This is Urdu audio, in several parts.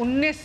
19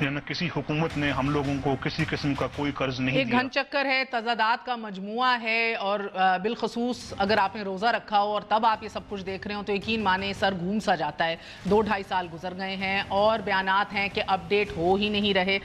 یا نہ کسی حکومت نے ہم لوگوں کو کسی قسم کا کوئی قرض نہیں ایک دیا. گھن چکر ہے، تضادات کا مجموعہ ہے، اور بالخصوص اگر آپ نے روزہ رکھا ہو اور تب آپ یہ سب کچھ دیکھ رہے ہوں تو یقین مانیں سر گھوم سا جاتا ہے. 2-2.5 سال گزر گئے ہیں اور بیانات ہیں کہ اپ ڈیٹ ہو ہی نہیں رہے.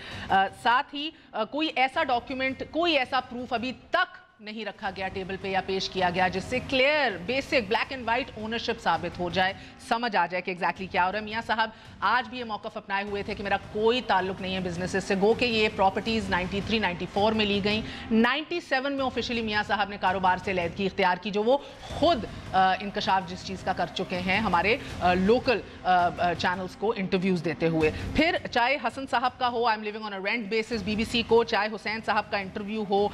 ساتھ ہی کوئی ایسا ڈاکیومنٹ، کوئی ایسا پروف ابھی تک نہیں رکھا گیا ٹیبل پہ یا پیش کیا گیا جس سے clear basic black and white ownership ثابت ہو جائے، سمجھ آ جائے کہ ایگزیکٹلی کیا ہو رہا ہے. میاں صاحب آج بھی یہ موقف اپنائے ہوئے تھے کہ میرا کوئی تعلق نہیں ہے بزنسز سے، گو کہ یہ پراپرٹیز 93-94 میں لی گئیں. 97 میں آفیشلی میاں صاحب نے کاروبار سے علیحدگی اختیار کی، جو وہ خود انکشاف جس چیز کا کر چکے ہیں ہمارے لوکل چینلز کو انٹرویوز دیتے ہوئے. پھر چاہے حسن صاحب کا ہو I am living on a rent basis BBC کو، چاہے حسین صاحب کا انٹرویو ہو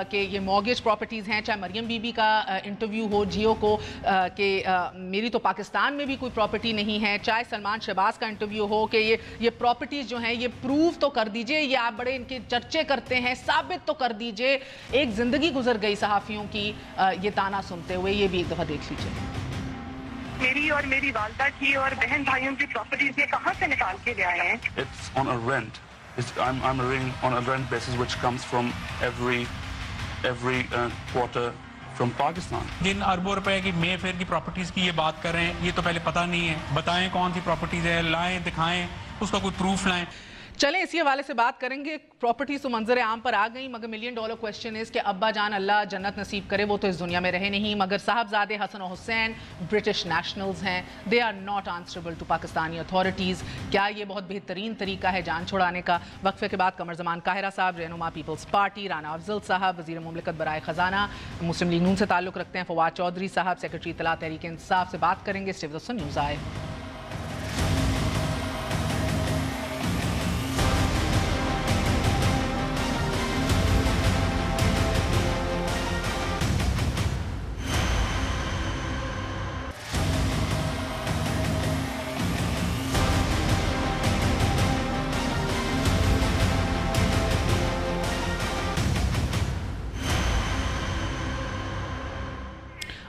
کہ یہ مورگیج پراپرٹیز ہیں، چاہے مریم بی بی کا انٹرویو ہو جیو کو کہ میری تو پاکستان میں بھی کوئی پراپرٹی نہیں ہے، چاہے سلمان شہباز کا انٹرویو ہو کہ یہ پراپرٹیز جو ہیں یہ پروف تو کر دیجئے، یہ آپ بڑے ان کے چرچے کرتے ہیں، ثابت تو کر دیجئے. ایک زندگی گزر گئی صحافیوں کی یہ تانا سنتے ہوئے. یہ بھی ایک دفعہ دیکھ لیجئے. میری اور میری والدہ کی اور بہن بھائیوں کی پراپرٹیز یہ کہاں سے نکال کے لے آئے ہیں؟ It's on a rent. I'm living on a rent basis which comes from every quarter from Pakistan. جن اربوں روپے کی مے فیئر کی پراپرٹیز کی یہ بات کر رہے ہیں، یہ تو پہلے پتہ نہیں ہے. بتائیں کون سی پراپرٹیز ہے، لائیں دکھائیں، اس کا کوئی پروف لائیں. چلیں اسی حوالے سے بات کریں گے. پراپرٹیز تو منظر عام پر آ گئیں، مگر $1 ملین کویسچن ہے کہ ابا جان اللہ جنت نصیب کرے، وہ تو اس دنیا میں رہے نہیں، مگر صاحبزادے حسن و حسین برٹش نیشنلز ہیں. They are not answerable to Pakistani authorities. کیا یہ بہت بہترین طریقہ ہے جان چھڑانے کا؟ وقفے کے بعد قمر زمان قاہرہ صاحب، رہنما پیپلز پارٹی، رانا افضل صاحب وزیر مملکت برائے خزانہ مسلم لیگ نون سے تعلق رکھتے ہیں، فواد چودھری صاحب سیکرٹری اطلاع تحریک انصاف سے بات کریں گے. اسٹیو دسن نیوز آئے.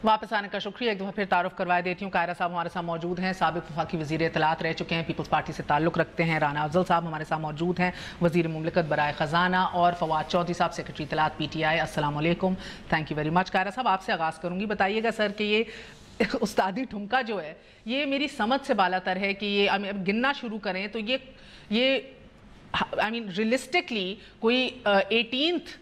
واپس آنے کا شکریہ. ایک دفعہ پھر تعارف کروائے دیتی ہوں. قاہرہ صاحب ہمارے ساتھ موجود ہیں، سابق وفاقی وزیر اطلاعات رہ چکے ہیں، پیپلز پارٹی سے تعلق رکھتے ہیں. رانا افضل صاحب ہمارے ساتھ موجود ہیں، وزیر مملکت برائے خزانہ، اور فواد چودھری صاحب سیکرٹری اطلاعات PTI. السلام علیکم. Thank you very much. قاہرہ صاحب آپ سے آغاز کروں گی. بتائیے گا سر کہ یہ استادی ٹھمکا جو ہے یہ میری سمجھ سے بالا تر ہے کہ یہ گننا شروع کریں تو یہ آئی مین ریئلسٹکلی کوئی 18th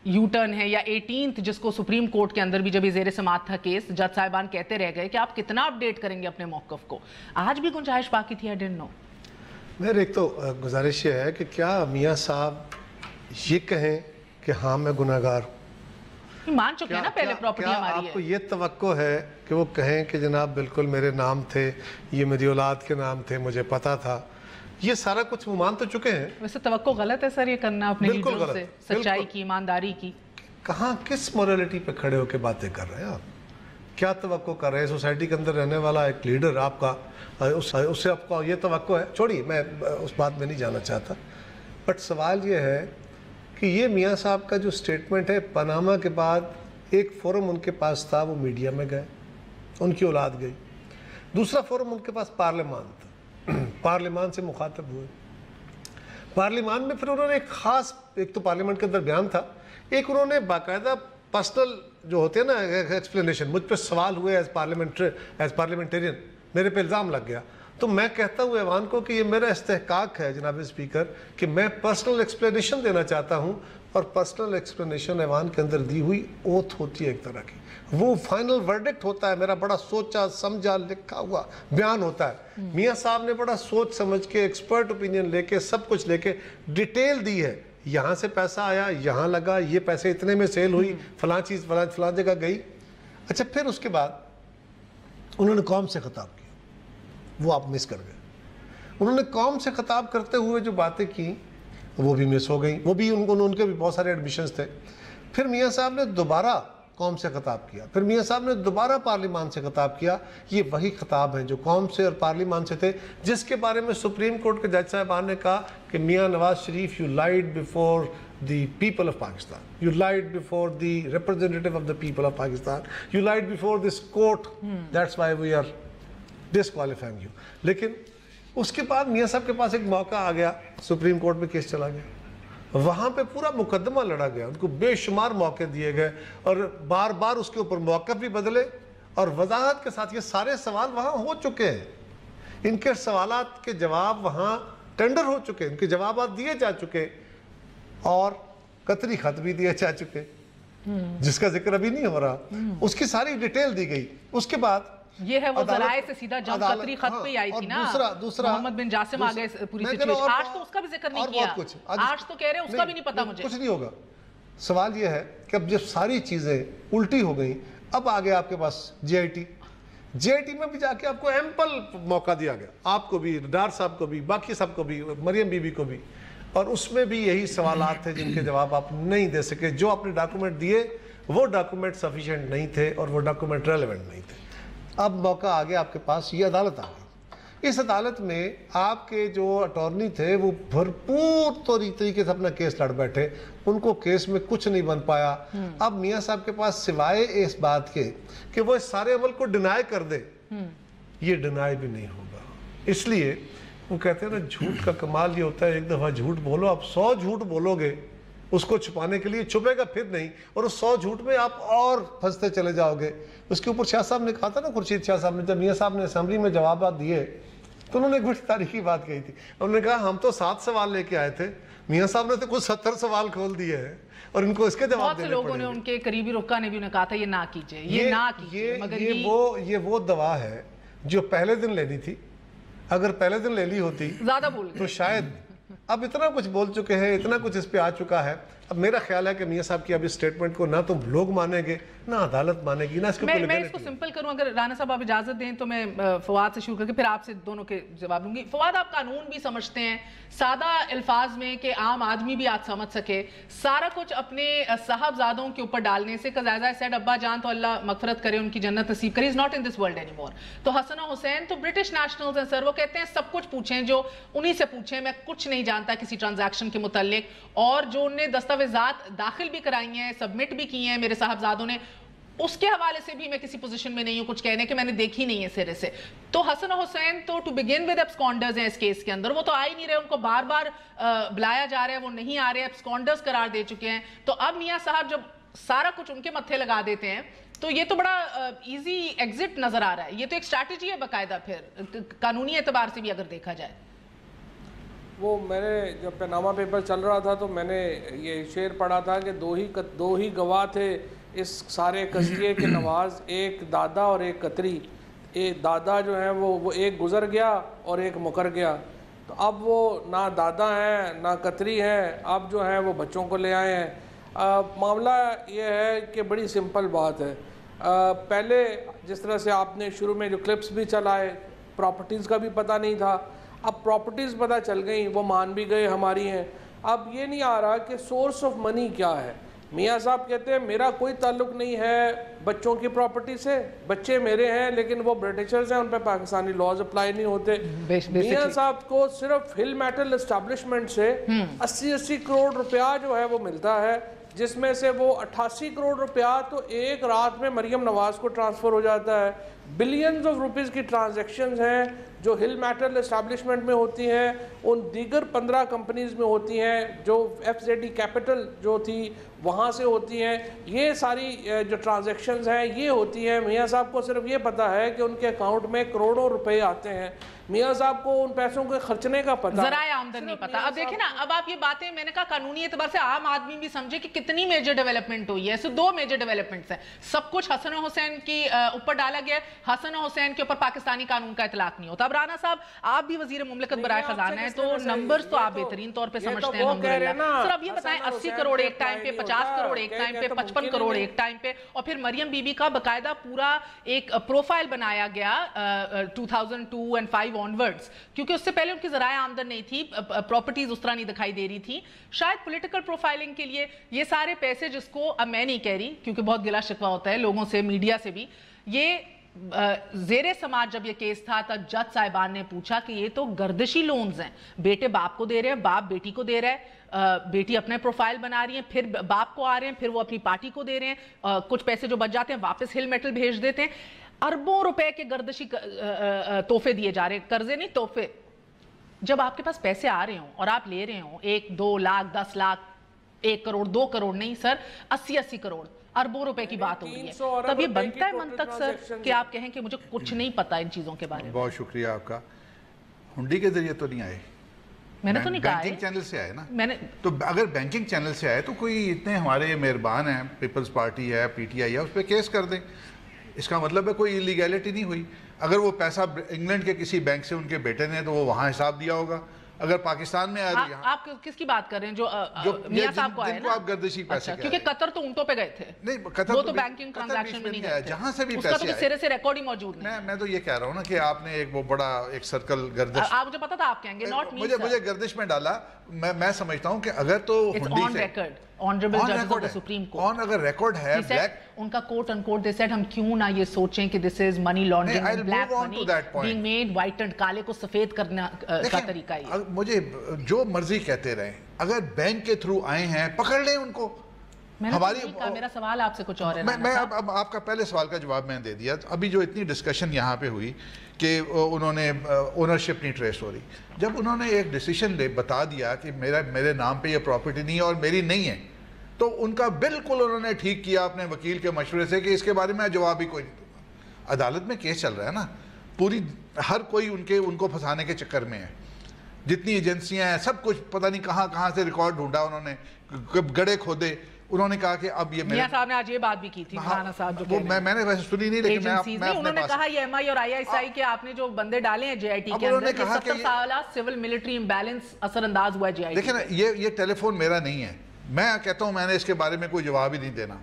یو ٹرن ہے یا 18th جس کو سپریم کورٹ کے اندر بھی جب یہ زیر سماعت تھا کیس، جج صاحبان کہتے رہ گئے کہ آپ کتنا اپ ڈیٹ کریں گے اپنے موقف کو. آج بھی گنجائش باقی تھی. I didn't know. میرے ایک تو گزارش یہ ہے کہ کیا میاں صاحب یہ کہیں کہ ہاں میں گناہگار ہوں؟ مان چکے ہیں نا پہلے پراپرٹی ہماری ہے. آپ کو یہ توقع ہے کہ وہ کہیں کہ جناب بالکل میرے نام تھے، یہ میری اولاد کے نام تھے، مجھے پتا تھا؟ یہ سارا کچھ وہ مان تو چکے ہیں. ویسے توقع غلط ہے سر یہ کرنا اپنے لیڈروں سے، سچائی کی، ایمانداری کی. کہاں کس موریلٹی پہ کھڑے ہو کے باتیں کر رہے ہیں آپ؟ کیا توقع کر رہے ہیں؟ سوسائٹی کے اندر رہنے والا ایک لیڈر آپ کا، اس سے آپ کو یہ توقع ہے؟ چھوڑیے، میں اس بات میں نہیں جانا چاہتا. بٹ سوال یہ ہے کہ یہ میاں صاحب کا جو سٹیٹمنٹ ہے، پاناما کے بعد ایک فورم ان کے پاس تھا، وہ میڈیا میں گئے، ان کی اولاد گئی. دوسرا فورم ان کے پاس پارلیمان تھا، پارلیمان سے مخاطب ہوئے. پارلیمان میں پھر انہوں نے ایک خاص، ایک تو پارلیمنٹ کے اندر بیان تھا، ایک انہوں نے باقاعدہ پرسنل جو ہوتے ہیں نا ایکسپلینیشن، مجھ پہ سوال ہوئے ایز پارلیمنٹیرین، میرے پہ الزام لگ گیا. تو میں کہتا ہوں ایوان کو کہ یہ میرا استحقاق ہے جناب اسپیکر کہ میں پرسنل ایکسپلینیشن دینا چاہتا ہوں. اور پرسنل ایکسپلینیشن ایوان کے اندر دی ہوئی اوتھ ہوتی ہے ایک طرح کی، وہ فائنل ورڈکٹ ہوتا ہے، میرا بڑا سوچا سمجھا لکھا ہوا بیان ہوتا ہے. میاں صاحب نے بڑا سوچ سمجھ کے ایکسپرٹ اوپینین لے کے سب کچھ لے کے ڈیٹیل دی ہے. یہاں سے پیسہ آیا، یہاں لگا، یہ پیسے اتنے میں سیل ہوئی، فلاں چیز فلاں جگہ گئی. اچھا پھر اس کے بعد انہوں نے قوم سے خطاب کیا، وہ آپ مس کر گئے. انہوں نے قوم سے خطاب کرتے ہوئے جو باتیں کی وہ بھی مس ہو گئیں. وہ بھی ان کے بھی بہت سارے ایڈمیشنز تھے. پھر میاں صاحب نے دوبارہ قوم سے خطاب کیا، پھر میاں صاحب نے دوبارہ پارلیمان سے خطاب کیا. یہ وہی خطاب ہیں جو قوم سے اور پارلیمان سے تھے، جس کے بارے میں سپریم کورٹ کے جج صاحبان نے کہا کہ میاں Nawaz Sharif you lied before the people of Pakistan, you lied before the representative of the people of Pakistan, you lied before this court, that's why we are disqualifying you. لیکن اس کے بعد میاں صاحب کے پاس ایک موقع آ گیا, سپریم کورٹ میں کیس چلا گیا, وہاں پہ پورا مقدمہ لڑا گیا, ان کو بے شمار موقع دیے گئے اور بار بار اس کے اوپر موقف بھی بدلے اور وضاحت کے ساتھ. یہ سارے سوال وہاں ہو چکے ہیں, ان کے سوالات کے جواب وہاں ٹینڈر ہو چکے, ان کے جوابات دیے جا چکے اور قطری خط بھی دیے جا چکے جس کا ذکر ابھی نہیں ہو رہا, اس کی ساری ڈیٹیل دی گئی. اس کے بعد یہ ہے وہ ذرائع سے سیدھا جنگ قطری خط پہ آئی تھی نا, محمد بن جاسم آگئے پوری سچویشن. آج تو اس کا بھی ذکر نہیں کیا, آج تو کہہ رہے ہیں اس کا بھی نہیں پتا مجھے. کچھ نہیں ہوگا. سوال یہ ہے کہ اب جب ساری چیزیں الٹی ہو گئیں, اب آگے آپ کے پاس جے آئی ٹی میں بھی جا کے آپ کو ایمپل موقع دیا گیا, آپ کو بھی, ڈار صاحب کو بھی, باقی سب کو بھی, مریم بی بی کو بھی, اور اس میں بھی یہی سوالات تھے جن کے جواب آپ نہیں دے سکے. جو آپ نے ڈاکومنٹ دیے وہ ڈاکومنٹ سفیشینٹ نہیں تھے اور وہ ڈاکومنٹ ریلیونٹ نہیں تھے. اب موقع آ گیا آپ کے پاس, یہ عدالت آ گئی. اس عدالت میں آپ کے جو اٹارنی تھے وہ بھرپور طریقے سے اپنا کیس لڑ بیٹھے, ان کو کیس میں کچھ نہیں بن پایا. اب میاں صاحب کے پاس سوائے اس بات کے کہ وہ اس سارے عمل کو ڈینائی کر دے, یہ ڈینائی بھی نہیں ہوگا. اس لیے وہ کہتے ہیں نا, جھوٹ کا کمال یہ ہوتا ہے ایک دفعہ جھوٹ بولو, آپ 100 جھوٹ بولو گے اس کو چھپانے کے لیے, چھپے گا پھر نہیں, اور اس 100 جھوٹ میں آپ اور پھنستے چلے جاؤ گے. اس کے اوپر شاہ صاحب نے کہا تھا نا, خورشید شاہ صاحب نے, جب میاں صاحب نے اسمبلی میں جوابات دیے تو انہوں نے ایک بڑی تاریخی بات کہی تھی. انہوں نے کہا ہم تو 7 سوال لے کے آئے تھے, میاں صاحب نے تو کچھ 70 سوال کھول دیے ہیں اور ان کو اس کے جواب دینے پڑے. بہت سے لوگوں نے, ان کے قریبی رکا نے بھی انہیں کہا تھا یہ نہ کیجئے, یہ نہ کیجئے, مگر یہ وہ دوا ہے جو پہلے دن لینی تھی. اگر پہلے دن لے لی ہوتی زیادہ بول گئے تو شاید, اب اتنا کچھ بول چکے ہیں, اتنا کچھ اس پہ آ چکا ہے. اب میرا خیال ہے کہ میاں صاحب کی اب اس سٹیٹمنٹ کو نہ تو لوگ مانیں گے, نہ عدالت مانے گی, نہ اس کو کوئی میں اس کو سمپل کروں. اگر رانا صاحب آپ اجازت دیں تو میں فواد سے شروع کر کے پھر آپ سے دونوں کے جواب لوں گی. فواد, آپ قانون بھی سمجھتے ہیں سادہ الفاظ میں کہ عام آدمی بھی آج سمجھ سکے, سارا کچھ اپنے صاحبزادوں کے اوپر ڈالنے سے, قزائزہ سیڈ ابا جان تو اللہ مغفرت کرے, ان کی جنت نصیب کرے, is not in this world any more. تو حسن و حسین تو برٹش نیشنلز ہیں سر, وہ کہتے ہیں سب کچھ پوچھیں, جو انہی سے پوچھیں, میں کچھ نہیں جانتا کسی ٹرانزیکشن کے متعلق. اور جو انہیں دستاویزات داخل بھی کرائی ہیں, سبمٹ بھی کی ہیں میرے صاحبزادوں نے, اس کے حوالے سے بھی میں کسی پوزیشن میں نہیں ہوں کچھ کہنے کہ میں نے دیکھی نہیں ہے سرے سے. تو حسن و حسین تو ٹو بگن ود ایبسکونڈرز ہیں اس کیس کے اندر, وہ تو آ ہی نہیں رہے, ان کو بار بار بلایا جا رہا ہے, وہ نہیں آ رہے, ایبسکونڈرز قرار دے چکے ہیں. تو اب میاں صاحب جب سارا کچھ ان کے متھے لگا دیتے ہیں تو یہ تو بڑا ایزی ایگزٹ نظر آ رہا ہے. یہ تو ایک اسٹریٹجی ہے باقاعدہ, پھر قانونی اعتبار سے بھی اگر دیکھا جائے. وہ میں نے جب پیناما پیپر چل رہا تھا تو میں نے یہ شعر پڑھا تھا کہ دو ہی گواہ تھے اس سارے قضیے کے نواز, ایک دادا اور ایک قطری. ایک دادا جو ہے وہ ایک گزر گیا اور ایک مکر گیا. تو اب وہ نہ دادا ہیں نہ قطری ہیں, اب جو ہیں وہ بچوں کو لے آئے ہیں. معاملہ یہ ہے کہ بڑی سمپل بات ہے. پہلے جس طرح سے آپ نے شروع میں جو کلپس بھی چلائے, پراپرٹیز کا بھی پتہ نہیں تھا, اب پراپرٹیز پتہ چل گئیں, وہ مان بھی گئے ہماری ہیں. اب یہ نہیں آ رہا کہ سورس آف منی کیا ہے. میاں صاحب کہتے ہیں میرا کوئی تعلق نہیں ہے بچوں کی پراپرٹی سے, بچے میرے ہیں لیکن وہ برٹشرز ہیں, ان پہ پاکستانی لاز اپلائی نہیں ہوتے. میاں صاحب کو صرف ہل میٹل اسٹیبلشمنٹ سے 80 کروڑ روپیہ جو ہے وہ ملتا ہے, جس میں سے وہ 88 کروڑ روپیہ تو ایک رات میں مریم نواز کو ٹرانسفر ہو جاتا ہے. بلینز آف روپیز کی ٹرانزیکشنز ہیں جو ہل میٹل اسٹیبلشمنٹ میں ہوتی ہیں, ان دیگر 15 کمپنیز میں ہوتی ہیں, جو ایف زیڈ ای کیپٹل جو تھی وہاں سے ہوتی ہیں. یہ ساری جو ٹرانزیکشنز ہیں یہ ہوتی ہیں. میاں صاحب کو صرف یہ پتہ ہے کہ ان کے اکاؤنٹ میں کروڑوں روپے آتے ہیں. میاں صاحب کو ان پیسوں کے خرچنے کا پتہ, ذرائع آمدن نہیں پتہ. اب دیکھیں نا, اب آپ یہ باتیں, میں نے کہا قانونی اعتبار سے عام آدمی بھی سمجھے کہ کتنی میجر ڈیولپمنٹ ہوئی ہے. دو میجر ڈیولپمنٹس ہیں, سب کچھ حسن و حسین کی اوپر ڈالا گیا ہے, حسن و حسین کے اوپر پاکستانی قانون کا اطلاق نہیں ہوتا. اب رانا صاحب آپ بھی وزیر مملکت برائے خزانہ ہیں, تو نمبرز تو آپ بہترین طور پہ سمجھتے ہیں الحمدللہ. سر اب یہ بتائیں 80 کروڑ ایک ٹائم پہ, 50 کروڑ ایک ٹائم پہ, 55 کروڑ ایک ٹائم پہ, اور پھر مریم بی بی کا باقاعدہ پورا ایک پروفائل بنایا گیا 2002 and 5 onwards, کیونکہ اس سے پہلے ان کی ذرائع آمدن نہیں تھی, پراپرٹیز اس طرح نہیں دکھائی دے رہی تھی. شاید پولیٹیکل پروفائلنگ کے لیے یہ سارے پیسے, جس کو اب میں نہیں کہہ رہی کیونکہ بہت گلا شکوہ ہوتا ہے لوگوں سے, میڈیا سے بھی, یہ زیر سماج جب یہ کیس تھا تب جج صاحبان نے پوچھا کہ یہ تو گردشی لونز ہیں, بیٹے باپ کو دے رہے ہیں, باپ بیٹی کو دے رہا ہے, بیٹی اپنے پروفائل بنا رہی ہیں, پھر باپ کو آ رہے ہیں, پھر وہ اپنی پارٹی کو دے رہے ہیں, کچھ پیسے جو بچ جاتے ہیں واپس ہل میٹل بھیج دیتے ہیں. اربوں روپے کے گردشی تحفے دیے جا رہے ہیں, قرضے نہیں تحفے. جب آپ کے پاس پیسے آ رہے ہوں اور آپ لے رہے ہوں 1 2 لاکھ 10 لاکھ 1 کروڑ 2 کروڑ نہیں سر 80 کروڑ اربوں روپے کی بات ہو رہی ہے، تب یہ بنتا ہے منطق سر کہ آپ کہیں کہ مجھے کچھ نہیں پتا ان چیزوں کے بارے میں؟ بہت شکریہ آپ کا. ہنڈی کے ذریعے تو نہیں آئے، میں نے تو نہیں کہا بینکنگ چینل سے آئے نا. میں نے تو اگر بینکنگ چینل سے آئے تو کوئی اتنے ہمارے مہربان ہیں، پیپلز پارٹی ہے، پی ٹی آئی ہے، اس پہ کیس کر دیں. اس کا مطلب ہے کوئی انلیگیلٹی نہیں ہوئی. اگر وہ پیسہ انگلینڈ کے کسی بینک سے ان کے بیٹے نے تو وہ وہاں حساب دیا ہوگا. اگر پاکستان میں آئے تو یہاں. آپ کس کی بات کر رہے ہیں جو میاں صاحب کو آئے جن کو آپ گردشی پیسے کیونکہ قطر تو اونٹوں پہ گئے تھے، نہیں قطر وہ تو بینکنگ ٹرانزیکشن میں نہیں گئے تھے، جہاں سے بھی اس کا پیسے تو آئے سرے سے ریکارڈ ہی موجود نہیں. میں تو یہ کہہ رہا ہوں نا کہ آپ نے ایک وہ بڑا ایک سرکل گردش، آپ مجھے پتا تھا آپ کہیں گے ناٹ می مجھے گردش میں ڈالا. میں سمجھتا ہوں کہ اگر تو ہنڈی سے آنریبل ججز آف دی سپریم کورٹ اگر ریکارڈ ہے بلیک ان کا کوٹ ان کوٹ دے سیڈ ہم کیوں نہ یہ سوچیں کہ this is money laundering and black money being made white and کالے کو سفید کرنا کا طریقہ ہے. مجھے جو مرضی کہتے رہیں، اگر بینک کے تھرو آئے ہیں پکڑ لیں ان کو. میرا سوال آپ سے کچھ اور ہے. میں اب آپ کا پہلے سوال کا جواب میں نے دے دیا. ابھی جو اتنی ڈسکشن یہاں پہ ہوئی کہ انہوں نے اونرشپ نہیں ٹریس ہو رہی، جب انہوں نے ایک ڈیسیشن بتا دیا کہ میرے نام پہ یہ پراپرٹی نہیں ہے اور میری نہیں ہے، تو ان کا بالکل انہوں نے ٹھیک کیا اپنے وکیل کے مشورے سے کہ اس کے بارے میں جواب ہی کوئی نہیں دوں گا. عدالت میں کیس چل رہا ہے نا، پوری ہر کوئی ان کو پھنسانے کے چکر میں ہے. جتنی ایجنسیاں ہیں سب کچھ پتہ نہیں کہاں سے ریکارڈ ڈھونڈا انہوں نے، گڑے کھودے. انہوں نے کہا کہ اب یہ میاں صاحب نے آج یہ بات بھی کی تھی، مولانا صاحب جو کہہ رہے ہیں، میں نے ویسے سنی نہیں، لیکن میں انہوں نے کہا یہ ایم آئی اور آئی ایس آئی کے آپ نے جو بندے ڈالے ہیں جے آئی ٹی کے اندر، یہ 70 سالہ سول ملٹری امبیلنس اثر انداز ہوا ہے جے آئی ٹی. دیکھیں نا، یہ ٹیلی فون میرا نہیں ہے، میں کہتا ہوں میں نے اس کے بارے میں کوئی جواب ہی نہیں دینا.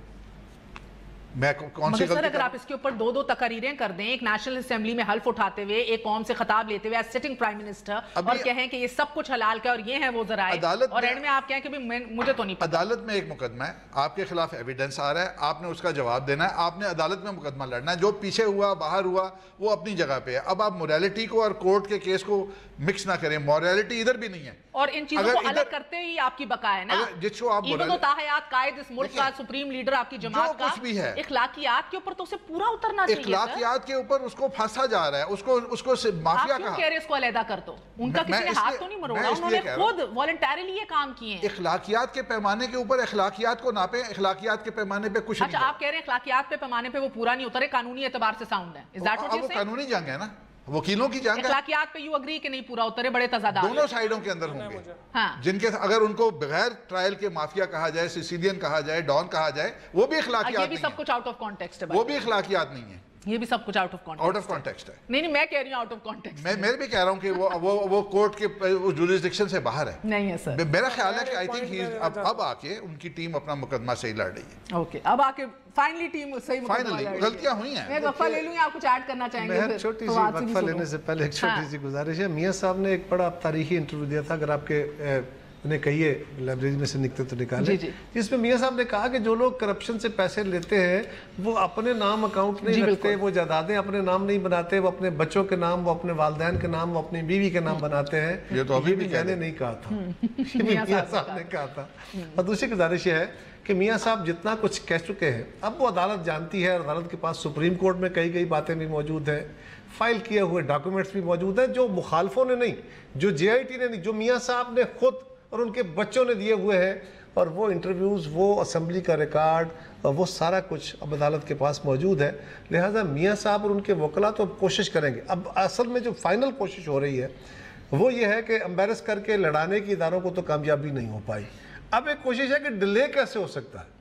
میں کون سی سر اگر آپ اس کے اوپر 2 تقریریں کر دیں، ایک نیشنل اسمبلی میں حلف اٹھاتے ہوئے، ایک قوم سے خطاب لیتے ہوئے سٹنگ پرائم منسٹر، اور کہیں کہ یہ سب کچھ حلال کا اور یہ ہیں وہ ذرائع، اور اینڈ میں آپ کہیں کہ مجھے تو نہیں پتا. عدالت میں ایک مقدمہ ہے، آپ کے خلاف ایویڈنس آ رہا ہے، آپ نے اس کا جواب دینا ہے، آپ نے عدالت میں مقدمہ لڑنا ہے. جو پیچھے ہوا باہر ہوا وہ اپنی جگہ پہ ہے. اب آپ موریلٹی کو اور کورٹ کے کیس کو مکس نہ کریں. موریلٹی ادھر بھی نہیں ہے، اور ان چیزوں کو الگ کرتے ہی آپ کی بقا ہے نا. جس کو آپ ایون تاحیات قائد اس ملک کا سپریم لیڈر آپ کی جماعت کا، اخلاقیات کے اوپر تو اسے پورا اترنا چاہیے. اخلاقیات کے اوپر اس کو پھانسا جا رہا ہے، اس کو مافیا کہا. آپ کیوں کہہ رہے اس کو علیحدہ کر دو؟ ان کا کسی نے ہاتھ تو نہیں مروڑا، انہوں نے خود والنٹیرلی یہ کام کیے ہیں. اخلاقیات کے پیمانے کے اوپر اخلاقیات کو ناپیں، اخلاقیات کے پیمانے پہ کچھ نہیں. اچھا آپ کہہ رہے ہیں اخلاقیات پہ پیمانے پہ وہ پورا نہیں اترے، قانونی اعتبار سے ساؤنڈ ہے. اب وہ قانونی جنگ ہے نا، وکیلوں کی جنگ ہے. اخلاقیات پہ یو اگری کہ نہیں پورا اترے، بڑے تضادات دونوں سائیڈوں کے اندر ہوں گے. جن کے اگر ان کو بغیر ٹرائل کے مافیا کہا جائے، سیسیلین کہا جائے، ڈان کہا جائے، وہ بھی اخلاقیات نہیں ہے. یہ بھی سب کچھ آؤٹ آف کانٹیکسٹ ہے، وہ بھی اخلاقیات نہیں ہے. یہ بھی سب کچھ آؤٹ آف کانٹیکسٹ ہے. نہیں میں کہہ رہی ہوں آؤٹ آف کانٹیکسٹ. میں بھی کہہ رہا ہوں کہ وہ کورٹ کے جوریسڈکشن سے باہر ہے. نہیں ہے سر. میرا خیال ہے کہ آئی تھنک اب آ کے ان کی ٹیم اپنا مقدمہ صحیح لڑ رہی ہے. اوکے، اب آ کے فائنلی ٹیم صحیح مقدمہ لڑ رہی ہے. غلطیاں ہوئی ہیں. میں وقفہ لے لوں یا آپ کچھ ایڈ کرنا چاہیں گے؟ میں چھوٹی سی وقفہ لینے سے پہلے ایک چھوٹی سی گزارش ہے. میاں صاحب نے ایک بڑا تاریخی انٹرویو دیا تھا، اگر آپ کے انہیں کہیے لائبریری میں سے نکتے تو نکالیں، جس میں میاں صاحب نے کہا کہ جو لوگ کرپشن سے پیسے لیتے ہیں وہ اپنے نام اکاؤنٹ نہیں رکھتے، وہ جائیدادیں اپنے نام نہیں بناتے، وہ اپنے بچوں کے نام، وہ اپنے والدین کے نام، وہ اپنی بیوی کے نام بناتے ہیں. یہ تو ابھی بھی میں نے نہیں کہا تھا، یہ میاں صاحب نے کہا تھا. اور دوسری گزارش یہ ہے کہ میاں صاحب جتنا کچھ کہہ چکے ہیں اب وہ عدالت جانتی ہے، اور عدالت کے پاس سپریم کورٹ میں کئی کئی باتیں بھی موجود ہیں، فائل کیے ہوئے ڈاکومنٹس بھی موجود ہیں، جو مخالفوں نے نہیں، جو جے آئی ٹی نے نہیں، جو میاں صاحب نے خود اور ان کے بچوں نے دیے ہوئے ہیں. اور وہ انٹرویوز، وہ اسمبلی کا ریکارڈ، وہ سارا کچھ اب عدالت کے پاس موجود ہے. لہٰذا میاں صاحب اور ان کے وکلا تو کوشش کریں گے. اب اصل میں جو فائنل کوشش ہو رہی ہے وہ یہ ہے کہ امبیرس کر کے لڑانے کی اداروں کو تو کامیابی نہیں ہو پائی. اب ایک کوشش ہے کہ ڈیلے کیسے ہو سکتا ہے،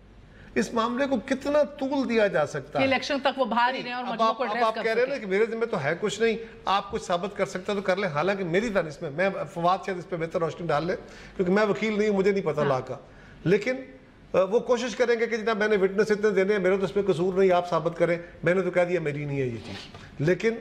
اس معاملے کو کتنا طول دیا جا سکتا ہے. الیکشن تک وہ باہر ہی رہے اور مجموع کو ایڈریس کر سکتے. آپ کہہ رہے ہیں کہ میرے ذمہ تو ہے کچھ نہیں، آپ کچھ ثابت کر سکتے تو کر لیں. حالانکہ میری دانش میں فواد شاید اس پہ بہتر روشنی ڈال لے، کیونکہ میں وکیل نہیں ہوں، مجھے نہیں پتا لا کا. لیکن وہ کوشش کریں گے کہ جناب میں نے وٹنس اتنے دینے ہیں، میرا تو اس پہ قصور نہیں، آپ ثابت کریں. میں نے تو کہہ دیا میری نہیں ہے یہ چیز. لیکن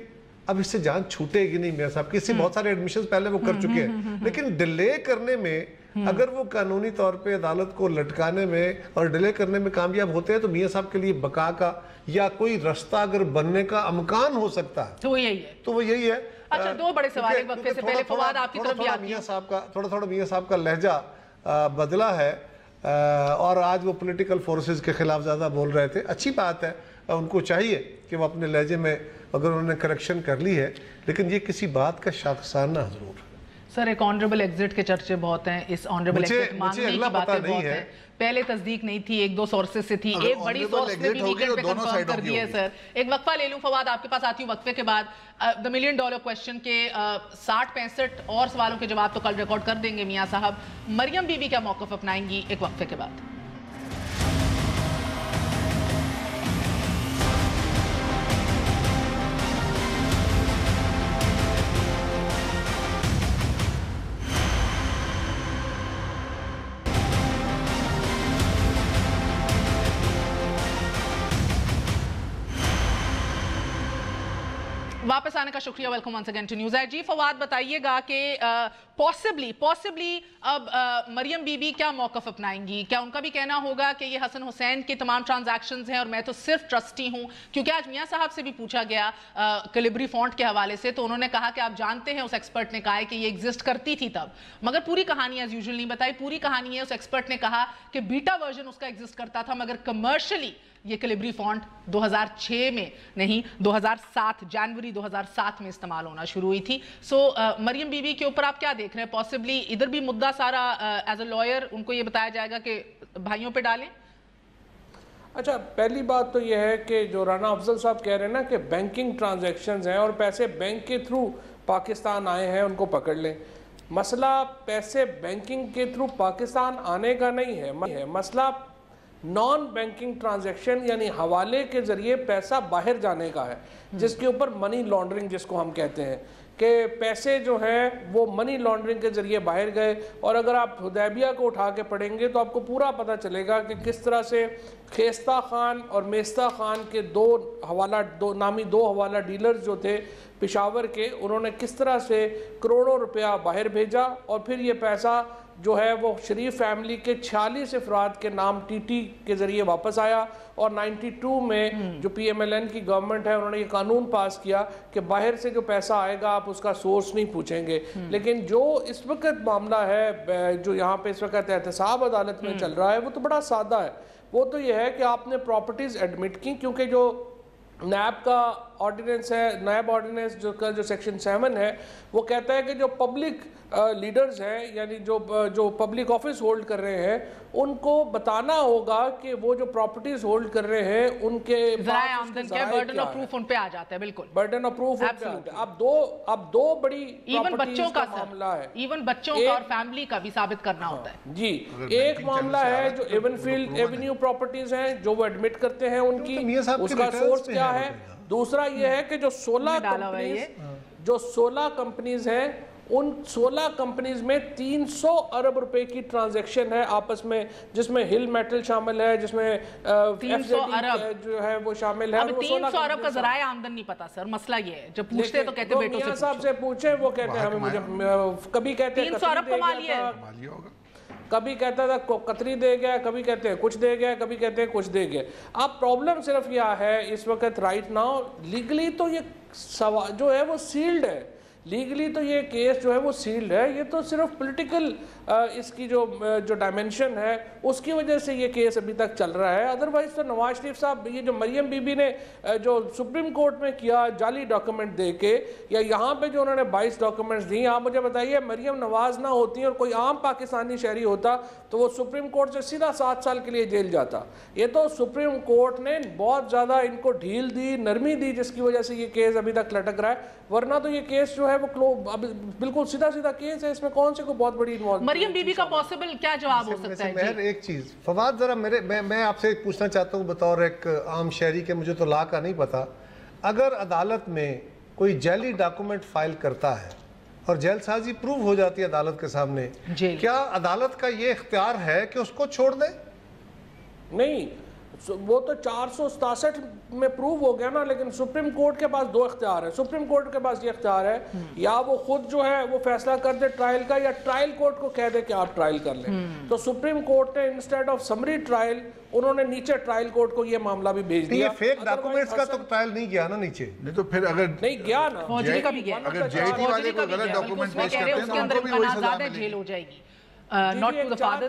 اب اس سے جان چھوٹے گی نہیں میاں صاحب. کسی بہت سارے ایڈمیشنز پہلے وہ کر چکے ہیں، لیکن ڈیلے کرنے میں اگر وہ قانونی طور پہ عدالت کو لٹکانے میں اور ڈیلے کرنے میں کامیاب ہوتے ہیں تو میاں صاحب کے لیے بقا کا یا کوئی رستہ اگر بننے کا امکان ہو سکتا ہے تو وہ یہی ہے. تو وہ یہی ہے. اچھا، دو بڑے سوال ایک وقفے سے پہلے. فواد آپ کی طرف بھی آتی ہے. تھوڑا تھوڑا میاں صاحب کا لہجہ بدلا ہے، اور آج وہ پولیٹیکل فورسز کے خلاف زیادہ بول رہے تھے. اچھی بات ہے، ان کو چاہیے کہ وہ اپنے لہجے میں اگر انہوں نے کریکشن کر لی ہے، لیکن یہ کسی بات کا شاخسانہ ضرور. سر ایک آنریبل ایگزٹ کے چرچے بہت ہیں, اس آنریبل ایگزٹ مانگنے کی باتیں بہت ہیں. پہلے تصدیق نہیں تھی, ایک دو سورسز سے تھی, ایک بڑی سورس نے بھی ویکینڈ پہ کنفرم کر دی ہے. سر ایک وقفہ لے لوں فواد, آپ کے پاس آتی ہوں وقفے کے بعد. دا $1 ملین کویسچن کے 60-65 اور سوالوں کے جواب تو کل ریکارڈ کر دیں گے میاں صاحب. مریم بی بی کیا موقف اپنائیں گی, ایک وقفے کے بعد. واپس آنے کا شکریہ, welcome once again to news eye. جی فواد بتائیے گا کہ پاسبلی اب مریم بی بی کیا موقف اپنائیں گی؟ کیا ان کا بھی کہنا ہوگا کہ یہ حسن حسین کے تمام ٹرانزیکشنز ہیں اور میں تو صرف ٹرسٹی ہوں؟ کیونکہ آج میاں صاحب سے بھی پوچھا گیا کلیبری فونٹ کے حوالے سے, تو انہوں نے کہا کہ آپ جانتے ہیں, اس ایکسپرٹ نے کہا ہے کہ یہ ایگزسٹ کرتی تھی تب, مگر پوری کہانی ایز یوزول نہیں بتائی. پوری کہانی ہے اس ایکسپرٹ نے کہا کہ بیٹا ورژن اس کا ایگزسٹ کرتا تھا, مگر کمرشلی یہ کلیبری فونٹ 2006 میں نہیں 2007 جنوری 2007 میں استعمال ہونا شروع ہوئی تھی. سو مریم بی بی کے اوپر آپ کیا دیکھ رہے ہیں؟ پاسبلی ادھر بھی مدعا سارا ایز اے لائر ان کو یہ بتایا جائے گا کہ بھائیوں پہ ڈالیں. اچھا, پہلی بات تو یہ ہے کہ جو رانا افضل صاحب کہہ رہے ہیں نا کہ بینکنگ ٹرانزیکشنز ہیں اور پیسے بینک کے تھرو پاکستان آئے ہیں, ان کو پکڑ لیں. مسئلہ پیسے بینکنگ کے تھرو پاکستان آنے کا نہیں ہے, مسئلہ نان بینکنگ ٹرانزیکشن یعنی حوالے کے ذریعے پیسہ باہر جانے کا ہے, جس کے اوپر منی لانڈرنگ جس کو ہم کہتے ہیں, کہ پیسے جو ہیں وہ منی لانڈرنگ کے ذریعے باہر گئے. اور اگر آپ حدیبیہ کو اٹھا کے پڑھیں گے تو آپ کو پورا پتہ چلے گا کہ کس طرح سے خیستہ خان اور میستہ خان کے دو نامی حوالہ ڈیلرز جو تھے پشاور کے, انہوں نے کس طرح سے کروڑوں روپیہ باہر بھیجا اور پھر یہ پیسہ جو ہے وہ شریف فیملی کے 46 افراد کے نام ٹی ٹی کے ذریعے واپس آیا. اور 92 میں جو پی ایم ایل این کی گورنمنٹ ہے انہوں نے یہ قانون پاس کیا کہ باہر سے جو پیسہ آئے گا آپ اس کا سورس نہیں پوچھیں گے. لیکن جو اس وقت معاملہ ہے جو یہاں پہ اس وقت احتساب عدالت میں چل رہا ہے وہ تو بڑا سادہ ہے. وہ تو یہ ہے کہ آپ نے پراپرٹیز ایڈمٹ کی, کیونکہ جو نیب کا آرڈیننس ہے, نیب آرڈیننس جو سیکشن 7 ہے, وہ کہتا ہے کہ جو پبلک لیڈرز ہیں یعنی جو پبلک آفس ہولڈ کر رہے ہیں ان کو بتانا ہوگا کہ وہ جو پراپرٹیز ہولڈ کر رہے ہیں ان کے ذرائع آمدن کے برڈن آف پروف ان پہ آ جاتا ہے. بالکل برڈن آف پروف ان پہ آتا ہے. اب دو بڑی ایون بچوں کا معاملہ ہے, ایون بچوں کا اور فیملی کا بھی ثابت کرنا ہوتا ہے. جی, ایک معاملہ ہے جو ایون فیلڈ ایونیو پراپرٹیز ہیں جو وہ ایڈمٹ کرتے ہیں ان کی, اس کا سورس کیا ہے. دوسرا یہ ہے کہ جو 16 کمپنیز ہیں ان 16 کمپنیز میں 300 ارب روپے کی ٹرانزیکشن ہے آپس میں, جس میں ہل میٹل شامل ہے, جس میں 300 ارب جو ہے وہ شامل ہے. اب 300 ارب کا ذرائع آمدن نہیں پتا سر, مسئلہ یہ ہے. جب پوچھتے تو کہتے بیٹوں میاں صاحب سے پوچھیں, وہ کہتے ہیں ہمیں کبھی کہتے ہیں 300 ارب کما لیا, کبھی کہتا تھا قطری دے گیا, کبھی کہتے ہیں کچھ دے گیا, کبھی کہتے ہیں کچھ دے گیا. اب پرابلم صرف یہ ہے اس وقت رائٹ ناؤ لیگلی تو یہ جو ہے وہ سیلڈ ہے, لیگلی تو یہ کیس جو ہے وہ سیلڈ ہے. یہ تو صرف پولیٹیکل اس کی جو ڈائمنشن ہے اس کی وجہ سے یہ کیس ابھی تک چل رہا ہے. ادروائز تو نواز شریف صاحب یہ جو مریم بی بی نے جو سپریم کورٹ میں کیا جعلی ڈاکومنٹ دے کے, یا یہاں پہ جو انہوں نے 22 ڈاکومنٹس دی, آپ مجھے بتائیے مریم نواز نہ ہوتی اور کوئی عام پاکستانی شہری ہوتا تو وہ سپریم کورٹ سے سیدھا 7 سال کے لیے جیل جاتا. یہ تو سپریم کورٹ نے بہت زیادہ ان کو ڈھیل دی, نرمی دی, جس کی وجہ سے یہ کیس ابھی تک لٹک رہا ہے. ورنہ تو یہ کیس جو ہے وہ بالکل سیدھا کیس ہے, اس میں کون سے کو بہت بڑی انوالومنٹ. مریم بی بی کا پاسبل کیا جواب ہو سکتا ہے؟ مہر ایک چیز فواد ذرا میں آپ سے پوچھنا چاہتا ہوں بطور ایک عام شہری کے, مجھے تو لا کا نہیں پتا, اگر عدالت میں کوئی جعلی ڈاکومنٹ فائل کرتا ہے اور جیل سازی پروو ہو جاتی ہے عدالت کے سامنے, کیا عدالت کا یہ اختیار ہے کہ اس کو چھوڑ دے؟ نہیں, وہ تو 467 میں پروو ہو گیا نا, لیکن سپریم کورٹ کے پاس 2 اختیار ہیں. سپریم کورٹ کے پاس یہ اختیار ہے یا وہ خود جو ہے وہ فیصلہ کر دے ٹرائل کا, یا ٹرائل کورٹ کو کہہ دے کہ آپ ٹرائل کر لیں. تو سپریم کورٹ نے انسٹیڈ آف سمری ٹرائل انہوں نے نیچے ٹرائل کورٹ کو یہ معاملہ بھی بھیج دیا. یہ فیک ڈاکومنٹس کا تو ٹرائل نہیں گیا نا نیچے, نہیں تو پھر اگر نہیں گیا نا, فوجری کا بھی گیا, اگر جے ٹی والے کو غلط ڈاکومنٹ پیش کرتے ہیں تو ان کو بھی وہی سزا ملے گی. جیل ہو جائے گی. not to the father,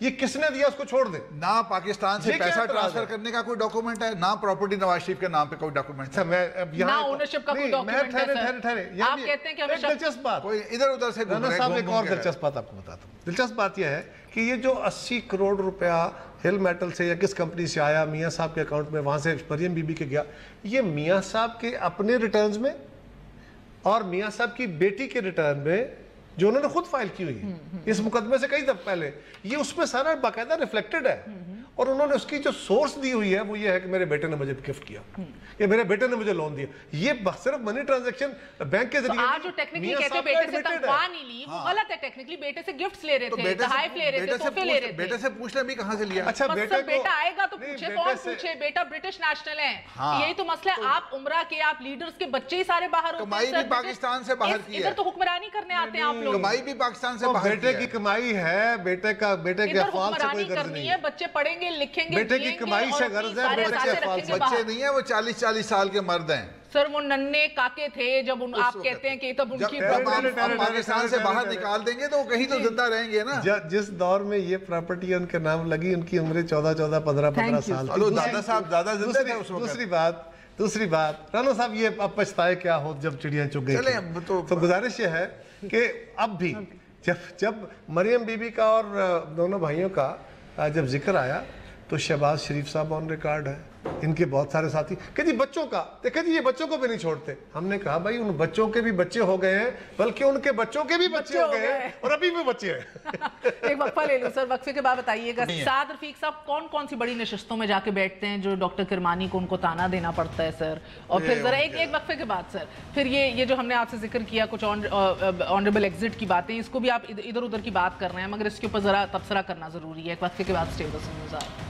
یہ کس نے دیا اس کو چھوڑ دیں. نہ پاکستان سے پیسہ ٹرانسفر کرنے کا کوئی ڈاکومنٹ ہے، نہ پراپرٹی نواز شریف کے نام پہ کوئی ڈاکومنٹ ہے، نہ اونرشپ کا کوئی ڈاکومنٹ ہے. آپ کہتے ہیں کہ ہمیشہ دلچسپ بات، کوئی ادھر ادھر سے رانا صاحب ایک اور دلچسپ بات آپ کو بتاتا ہوں. دلچسپ بات یہ ہے کہ یہ جو 80 کروڑ روپیہ ہل میٹل سے یا کس کمپنی سے آیا میاں صاحب کے اکاؤنٹ میں، وہاں سے مریم بی بی کے گیا، یہ میاں صاحب کے اپنے ریٹرنز میں اور میاں صاحب کی بیٹی کے ریٹرن میں جو انہوں نے خود فائل کی ہوئی ہے اس مقدمے سے کئی دفعہ پہلے، یہ اس میں سارا باقاعدہ ریفلیکٹڈ ہے. اور انہوں نے اس کی جو سورس دی ہوئی ہے وہ یہ ہے کہ میرے بیٹے نے مجھے گفٹ کیا یا میرے بیٹے نے مجھے لون دیا. یہ صرف منی ٹرانزیکشن بینک کے ذریعے. آج جو ٹیکنیکلی کہتے ہیں بیٹے سے تنخواہ نہیں لی، وہ غلط ہے. ٹیکنیکلی بیٹے سے گفٹس لے رہے تھے، تحائف لے رہے تھے، تحفے لے رہے تھے. بیٹے سے پوچھ لیں بھی کہاں سے لیا. اچھا بیٹا آئے گا تو پوچھے، کون پوچھے؟ بیٹا برٹش نیشنل ہے. یہی تو مسئلہ ہے. آپ عمرہ کے، آپ لیڈرز کے بچے ہی سارے باہر ہوتے ہیں. کمائی بھی پاکستان سے باہر کی ہے. ادھر تو حکمرانی کرنے آتے ہیں آپ لوگ. کمائی بھی پاکستان سے باہر. بیٹے کی کمائی ہے، بیٹے کے افعال سے کوئی غرض نہیں ہے. بچے پڑھیں گے، لکھیں گے، بیٹے کی کمائی سے غرض ہے، بچے نہیں ہیں، وہ 40 سال کے مرد ہیں. سر وہ ننھے کاکے تھے جب آپ کہتے ہیں کہ تب ان کی پاکستان سے باہر نکال دیں گے تو کہیں تو زندہ رہیں گے نا. جس دور میں یہ پراپرٹی ان کے نام لگی ان کی عمریں 14-15 سال. دادا صاحب زیادہ زندہ تھے اس وقت. دوسری بات رانا صاحب، یہ اب پچھتائے کیا ہو جب چڑیاں چگ گئی. تو گزارش یہ ہے کہ اب بھی جب مریم بی بی کا اور دونوں بھائیوں کا جب ذکر آیا تو شہباز شریف صاحب آن ریکارڈ ہے، ان کے بہت سارے ساتھی کہ جی بچوں کا دیکھیں جی، یہ بچوں کو بھی نہیں چھوڑتے. ہم نے کہا بھائی ان بچوں کے بھی بچے ہو گئے ہیں، بلکہ ان کے بچوں کے بھی بچے ہو گئے ہیں اور ابھی بھی بچے ہیں. ایک وقفہ لے لو سر، وقفے کے بعد بتائیے گا سعد رفیق صاحب کون کون سی بڑی نشستوں میں جا کے بیٹھتے ہیں جو ڈاکٹر کرمانی کو ان کو تانا دینا پڑتا ہے سر؟ اور پھر ذرا ایک وقفے کے بعد سر پھر یہ جو ہم نے آپ سے ذکر کیا کچھ آنریبل ایگزٹ کی باتیں، اس کو بھی آپ ادھر ادھر کی بات کر رہے ہیں، مگر اس کے اوپر ذرا تبصرہ کرنا ضروری ہے. ایک وقفے کے بعد اسٹے ود اس نیوز آئے.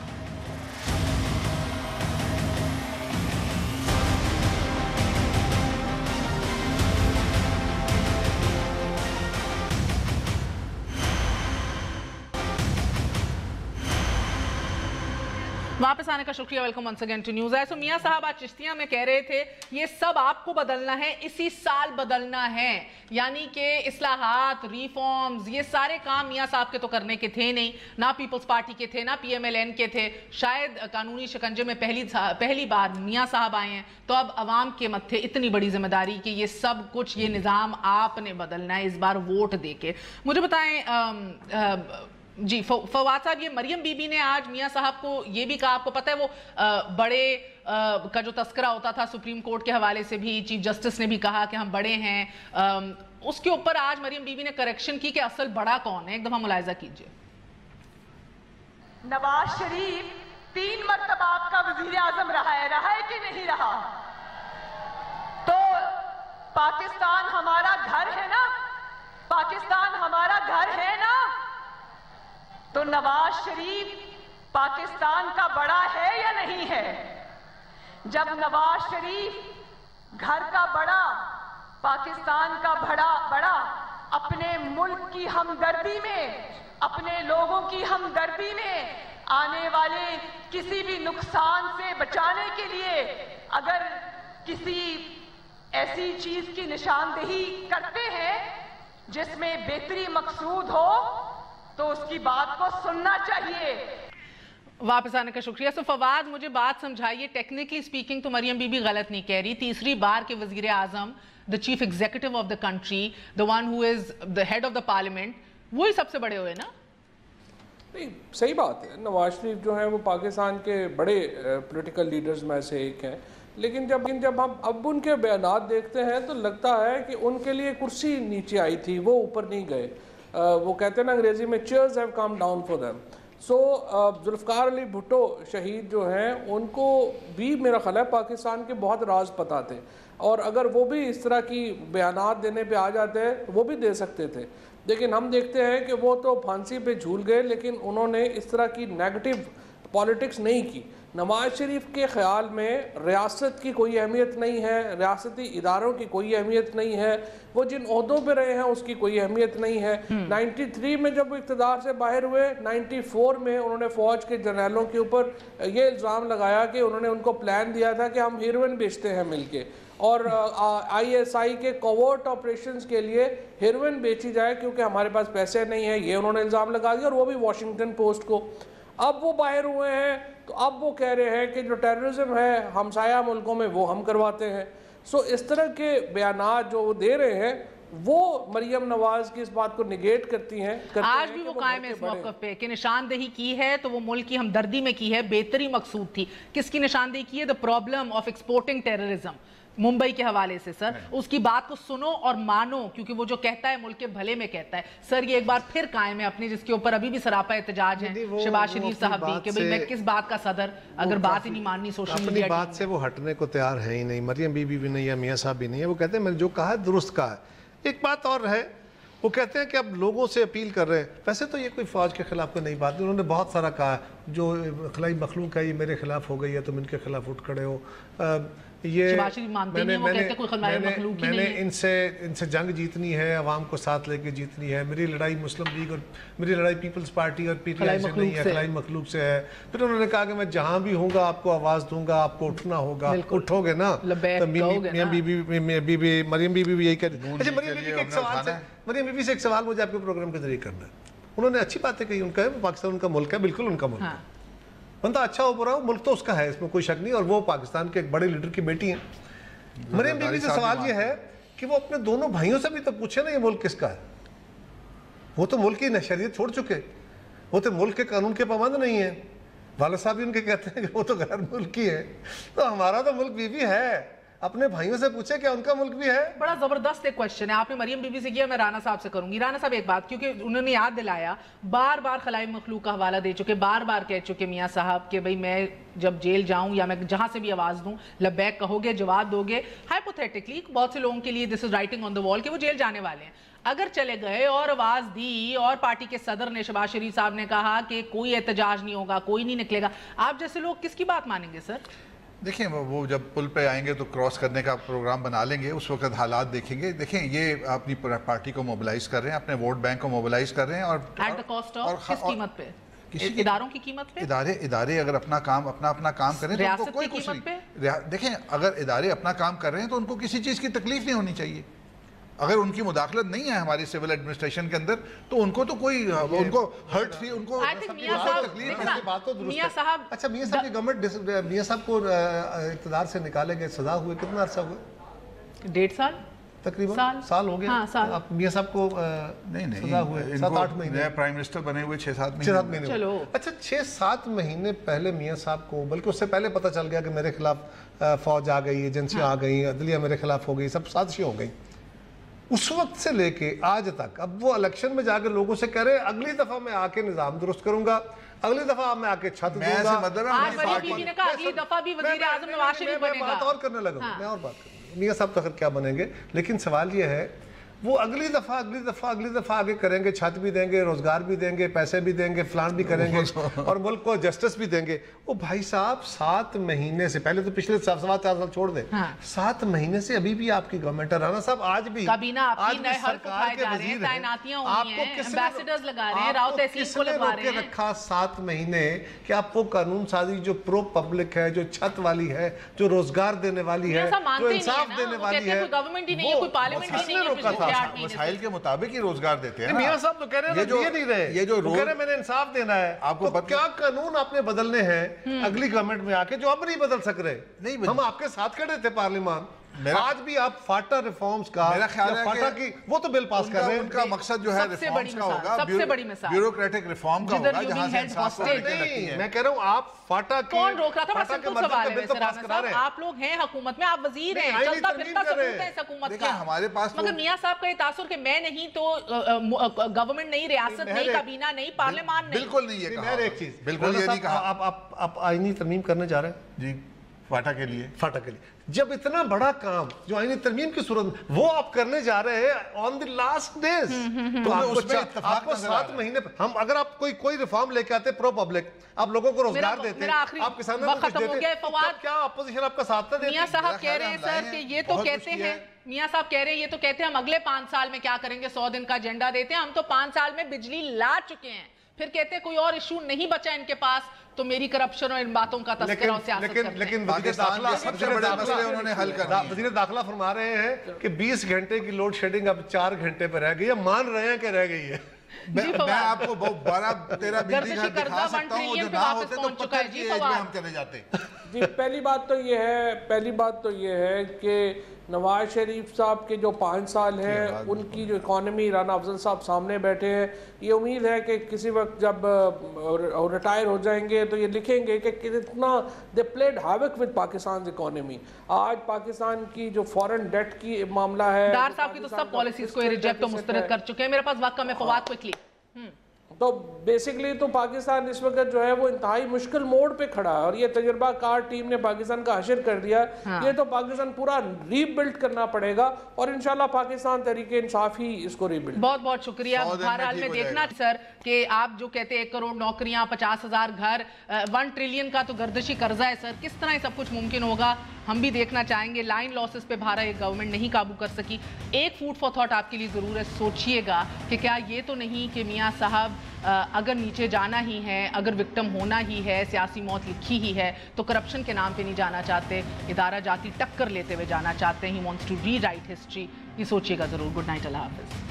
واپس آنے کا شکریہ. Welcome once again to news آئے. سو میاں صاحب آج چشتیاں میں کہہ رہے تھے یہ سب آپ کو بدلنا ہے، اسی سال بدلنا ہے. یعنی کہ اصلاحات، ریفارمز، یہ سارے کام میاں صاحب کے تو کرنے کے تھے نہیں، نہ پیپلز پارٹی کے تھے، نہ پی ایم ایل این کے تھے. شاید قانونی شکنجے میں پہلی بار میاں صاحب آئے ہیں، تو اب عوام کے متھے اتنی بڑی ذمہ داری کہ یہ سب کچھ، یہ نظام آپ نے بدلنا ہے اس بار ووٹ دے کے. مجھے بتائیں جی فواد صاحب، یہ مریم بی بی نے آج میاں صاحب کو یہ بھی کہا، آپ کو پتہ ہے وہ بڑے کا جو تذکرہ ہوتا تھا سپریم کورٹ کے حوالے سے بھی چیف جسٹس نے بھی کہا کہ ہم بڑے ہیں، اس کے اوپر آج مریم بی بی نے کریکشن کی کہ اصل بڑا کون ہے. ایک دفعہ ملاحظہ کیجئے. نواز شریف 3 مرتبہ آپ کا وزیر اعظم رہا ہے کہ نہیں رہا؟ تو پاکستان ہمارا گھر ہے نا، پاکستان ہمارا گھر ہے نا. تو نواز شریف پاکستان کا بڑا ہے یا نہیں ہے؟ جب نواز شریف گھر کا بڑا، پاکستان کا بڑا اپنے ملک کی ہمدردی میں، اپنے لوگوں کی ہمدردی میں، آنے والے کسی بھی نقصان سے بچانے کے لیے اگر کسی ایسی چیز کی نشاندہی کرتے ہیں جس میں بہتری مقصود ہو تو اس کی بات کو سننا چاہیے. واپس آنے کا شکریہ. سو فواد مجھے بات سمجھائیے، ٹیکنیکلی سپیکنگ تو مریم بی بی غلط نہیں کہہ رہی. تیسری بار کے وزیر اعظم، the chief executive of the country, the one who is the head of the parliament, وہی سب سے بڑے ہوئے نا؟ نہیں صحیح بات ہے. نواز شریف جو ہیں وہ پاکستان کے بڑے پولیٹیکل لیڈرز میں سے ایک ہیں، لیکن جب ہم اب ان کے بیانات دیکھتے ہیں تو لگتا ہے کہ ان کے لیے کرسی نیچے آئی تھی، وہ اوپر نہیں گئے. وہ کہتے ہیں نا انگریزی میں chairs have come down for them. سو ذوالفقار علی بھٹو شہید جو ہیں ان کو بھی میرا خیال ہے پاکستان کے بہت راز پتہ تھے، اور اگر وہ بھی اس طرح کی بیانات دینے پہ آ جاتے ہیں وہ بھی دے سکتے تھے. لیکن ہم دیکھتے ہیں کہ وہ تو پھانسی پہ جھول گئے، لیکن انہوں نے اس طرح کی نیگیٹو پالیٹکس نہیں کی. نواز شریف کے خیال میں ریاست کی کوئی اہمیت نہیں ہے، ریاستی اداروں کی کوئی اہمیت نہیں ہے، وہ جن عہدوں پہ رہے ہیں اس کی کوئی اہمیت نہیں ہے۔ 93 میں جب وہ اقتدار سے باہر ہوئے، 94 میں انہوں نے فوج کے جنرلوں کے اوپر یہ الزام لگایا کہ انہوں نے ان کو پلان دیا تھا کہ ہم ہیروئن بیچتے ہیں مل کے، اور آئی ایس آئی کے کوورٹ آپریشنز کے لیے ہیروئن بیچی جائے کیونکہ ہمارے پاس پیسے نہیں ہیں، یہ انہوں نے الزام لگا دیا، اور وہ بھی واشنگٹن پوسٹ کو۔ اب وہ باہر ہوئے ہیں تو اب وہ کہہ رہے ہیں کہ جو ٹیررزم ہے ہمسایہ ملکوں میں وہ ہم کرواتے ہیں۔ سو اس طرح کے بیانات جو وہ دے رہے ہیں وہ مریم نواز کی اس بات کو نگیٹ کرتی ہیں۔ آج بھی وہ قائم ہے اس موقف پہ کہ نشاندہی کی ہے تو وہ ملک کی ہمدردی میں کی ہے، بہتری مقصود تھی۔ کس کی نشاندہی کی ہے؟ the problem of exporting terrorism، Mumbai کے حوالے سے سر اس کی بات کو سنو اور مانو، کیونکہ وہ جو کہتا ہے ملک کے بھلے میں کہتا ہے۔ سر یہ ایک بار پھر قائم ہے اپنی، جس کے اوپر ابھی بھی سراپا احتجاج ہے شہباز شریف صاحب بھی، کہ میں کس بات کا صدر، اگر بات ہی نہیں ماننی سوشل میڈیا اپنی بات سے وہ ہٹنے کو تیار ہیں ہی نہیں، مریم بی بی بھی نہیں ہے، میاں صاحب بھی نہیں ہے۔ وہ کہتے ہیں میں نے جو کہا ہے درست کہا ہے۔ ایک بات اور ہے، وہ کہتے ہیں کہ اب لوگوں سے اپیل کر رہے ہیں، ویسے تو یہ کوئی فوج کے خلاف کوئی نئی بات نہیں، انہوں نے بہت سارا کہا جو خلائی مخلوق ہے یہ میرے خلاف ہو گئی ہے تم ان کے خلاف اٹھ کھڑے ہو۔ یہ میں نے ان سے جنگ جیتنی ہے، عوام کو ساتھ لے کے جیتنی ہے، میری لڑائی مسلم لیگ اور میری لڑائی پیپلز پارٹی اور پی ٹی آئی سے نہیں ہے، خلائی مخلوق سے ہے۔ پھر انہوں نے کہا کہ میں جہاں بھی ہوں گا آپ کو آواز دوں گا، آپ کو اٹھنا ہوگا، اٹھو گے نا۔ تو مریم بی بی یہی کہہ رہی۔ اچھا مریم بی بی سے ایک سوال مجھے آپ کے پروگرام کے ذریعے کرنا ہے۔ انہوں نے اچھی باتیں کہی، ان کا ہے پاکستان ان کا ملک ہے، بالکل ان کا ملک ہے، بندہ اچھا ہو برا ہو ملک تو اس کا ہے، اس میں کوئی شک نہیں، اور وہ پاکستان کے ایک بڑے لیڈر کی بیٹی ہیں۔ مریم بی بی سے سوال یہ ہے کہ وہ اپنے دونوں بھائیوں سے بھی تو پوچھے نا یہ ملک کس کا ہے۔ وہ تو ملک کی نشریت چھوڑ چکے، وہ تو ملک کے قانون کے پابند نہیں ہیں۔ والد صاحب بھی ان کے کہتے ہیں کہ وہ تو غیر ملکی ہے، تو ہمارا تو ملک بی بی ہے، اپنے بھائیوں سے پوچھے کہ ان کا ملک بھی ہے۔ بڑا زبردست ایک کوشچن ہے، آپ نے مریم بی بی سے کیا، میں رانا صاحب سے کروں گی۔ رانا صاحب ایک بات، کیونکہ انہوں نے یاد دلایا، بار بار خلائی مخلوق کا حوالہ دے چکے، بار بار کہہ چکے میاں صاحب کہ بھئی میں جب جیل جاؤں یا میں جہاں سے بھی آواز دوں لبیک کہو گے، جواب دو گے۔ ہائپوتھیٹکلی بہت سے لوگوں کے لیے دس از رائٹنگ آن دا وال کہ وہ جیل جانے والے ہیں، اگر چلے گئے اور آواز دی اور پارٹی کے صدر نے شہباز شریف صاحب نے کہا کہ کوئی احتجاج نہیں ہوگا، کوئی نہیں نکلے گا، آپ جیسے لوگ کس کی بات مانیں گے سر؟ دیکھیں وہ جب پل پہ آئیں گے تو کراس کرنے کا پروگرام بنا لیں گے، اس وقت حالات دیکھیں گے۔ دیکھیں یہ اپنی پارٹی کو موبلائز کر رہے ہیں، اپنے ووٹ بینک کو موبلائز کر رہے ہیں، اور ایٹ دا کاسٹ آف کس قیمت پہ؟ اداروں کی قیمت پہ؟ ادارے اگر اپنا کام کریں تو ان کو کوئی کچھ نہیں۔ دیکھیں اگر ادارے اپنا کام کر رہے ہیں تو ان کو کسی چیز کی تکلیف نہیں ہونی چاہیے۔ اگر ان کی مداخلت نہیں ہے ہماری سول ایڈمنسٹریشن کے اندر تو ان کو تو کوئی ان کو ہرٹ فی ان کو تکلیف ہے۔ بات تو درست ہے۔ اچھا میاں صاحب کی گورنمنٹ میاں صاحب کو اقتدار سے نکالے گئے، سزا ہوئے کتنا عرصہ ہوئے؟ 1.5 سال تقریباً سال ہو گیا۔ آپ میاں صاحب کو سزا ہوئے 7-8 مہینے، پرائم منسٹر بنے ہوئے 6-7 مہینے۔ چلو اچھا 6-7 مہینے پہلے میاں صاحب کو، بلکہ اس سے پہلے پتہ چل گیا کہ میرے خلاف فوج آ گئی، ایجنسیاں آ گئیں، عدلیہ میرے خلاف ہو گئی، سب سازشیں ہو گئیں۔ اس وقت سے لے کے آج تک اب وہ الیکشن میں جا کے لوگوں سے کہہ رہے ہیں اگلی دفعہ میں آ کے نظام درست کروں گا، اگلی دفعہ میں آ کے چھت دوں گا۔ آج مریم بی بی نے کہا اگلی دفعہ بھی وزیر اعظم نواز شریف بنے گا۔ میں بات اور کرنے لگا ہوں، میں اور بات کروں گا، میاں صاحب تخر کیا بنیں گے، لیکن سوال یہ ہے وہ اگلی دفعہ آگے کریں گے، چھت بھی دیں گے، روزگار بھی دیں گے، پیسے بھی دیں گے، فلان بھی کریں گے اور ملک کو جسٹس بھی دیں گے۔ وہ بھائی صاحب 7 مہینے سے پہلے تو پچھلے 4 سال چھوڑ دیں، 7 مہینے سے ابھی بھی آپ کی گورنمنٹ ہے رانا صاحب، آج بھی کابینہ آپ کی نئے حلف اٹھائے جا رہے ہیں، تعیناتیاں ہوئی ہیں، ایمبیسڈرز لگا رہے ہیں، راؤ تحصیل کو لگوا رہے ہیں۔ رکھا 7 مہینے کہ آپ کو قانون سازی جو پرو پبلک ہے، جو چھت والی ہے، جو روزگار دینے والی ہے، جو انصاف دینے والی ہے، گورنمنٹ ہی نہیں ہے، کوئی پارلیمنٹ ہی نہیں ہے، مسائل کے مطابق ہی روزگار دیتے ہیں۔ میاں صاحب تو کہہ رہے ہیں یہ نہیں رہے، یہ جو کہہ رہے ہیں میں نے انصاف دینا ہے، آپ کو کیا قانون آپ نے بدلنے ہیں اگلی گورنمنٹ میں آ کے جو اب نہیں بدل سک رہے؟ ہم آپ کے ساتھ کھڑے تھے پارلیمان، آج بھی آپ فاٹا ریفارمز کا، میرا خیال ہے فاٹا کی وہ تو بل پاس کر رہے ہیں، ان کا مقصد جو ہے ریفارمز کا ہوگا، سب سے بڑی مثال بیوروکریٹک ریفارم کا ہوگا، جہاں سے انصاف کو لگتی ہے۔ میں کہہ رہا ہوں آپ فاٹا کی کون روک رہا تھا؟ بڑا سمپل سوال ہے ویسے رانا صاحب، آپ لوگ ہیں حکومت میں، آپ وزیر ہیں، چلتا پھرتا ثبوت ہے اس حکومت کا۔ ہمارے پاس مگر میاں صاحب کا یہ تاثر کہ میں نہیں تو گورنمنٹ نہیں، ریاست نہیں، کابینہ نہیں، پارلیمان نہیں، بالکل نہیں یہ کہا، میں ایک چیز بالکل یہ نہیں کہا۔ آپ آئینی ترمیم کرنے جا رہے ہیں جی فاٹا کے لیے جب اتنا بڑا کام جو آئینی ترمیم کی صورت میں وہ آپ کرنے جا رہے ہیں آن دی لاسٹ ڈیز، تو آپ کو 7 مہینے ہم اگر آپ کوئی ریفارم لے کے آتے پرو پبلک، آپ لوگوں کو روزگار دیتے، آپ کسانوں کو کچھ دیتے، کیا اپوزیشن آپ کا ساتھ دیتے؟ میاں صاحب کہہ رہے ہیں سر کہ یہ تو کہتے ہیں، میاں صاحب کہہ رہے ہیں یہ تو کہتے ہیں ہم اگلے 5 سال میں کیا کریں گے، 100 دن کا ایجنڈا دیتے ہیں، ہم تو 5 سال میں بجلی لا چکے ہیں، پھر کہتے ہیں کوئی اور ایشو نہیں بچا ان کے پاس، تو میری کرپشن اور ان باتوں کا تذکرہ اور سیاست کرتے ہیں۔ لیکن وزیر داخلہ فرما رہے ہیں کہ 20 گھنٹے کی لوڈ شیڈنگ اب 4 گھنٹے پہ رہ گئی ہے، مان رہے ہیں کہ رہ گئی ہے۔ میں آپ کو 12-13 بجلی گھر دکھا سکتا ہوں، جو نہ ہوتے تو پتھر کی ایج میں ہم چلے جاتے۔ جی پہلی بات تو یہ ہے کہ نواز شریف صاحب کے جو 5 سال ہیں ان کی جو اکانومی، رانا افضل صاحب سامنے بیٹھے ہیں، یہ امید ہے کہ کسی وقت جب ریٹائر ہو جائیں گے تو یہ لکھیں گے کہ کتنا they played havoc with Pakistan economy. آج پاکستان کی جو فورن ڈیٹ کی معاملہ ہے، ڈار صاحب کی تو سب پالیسیز کو ریجیکٹ و مسترد کر چکے ہیں۔ میرے پاس وقت کم ہے، فواد کوئکلی۔ تو بیسکلی تو پاکستان اس وقت جو ہے وہ انتہائی مشکل موڑ پہ کھڑا ہے، اور یہ تجربہ کار ٹیم نے پاکستان کا حشر کر دیا۔ یہ تو پاکستان پورا ری بلڈ کرنا پڑے گا، اور انشاءاللہ پاکستان تحریک انصاف ہی اس کو ری بلڈ۔ بہت بہت شکریہ۔ بہرحال میں دیکھنا سر کہ آپ جو کہتے ہیں 1 کروڑ نوکریاں، 50,000 گھر، 1 ٹریلین کا تو گردشی قرضہ ہے سر، کس طرح یہ سب کچھ ممکن ہوگا ہم بھی دیکھنا چاہیں گے۔ لائن لاسز پہ بھارا یہ گورنمنٹ نہیں قابو کر سکی۔ ایک فوڈ فار تھاٹ آپ کے لیے ضرور ہے، سوچئے گا کہ کیا یہ تو نہیں کہ میاں صاحب اگر نیچے جانا ہی ہے، اگر وکٹم ہونا ہی ہے، سیاسی موت لکھی ہی ہے تو کرپشن کے نام پہ نہیں جانا چاہتے، ادارہ جاتی ٹکر لیتے ہوئے جانا چاہتے ہیں۔ He wants to rewrite history. یہ سوچئے گا ضرور۔ گڈ نائٹ، اللہ حافظ۔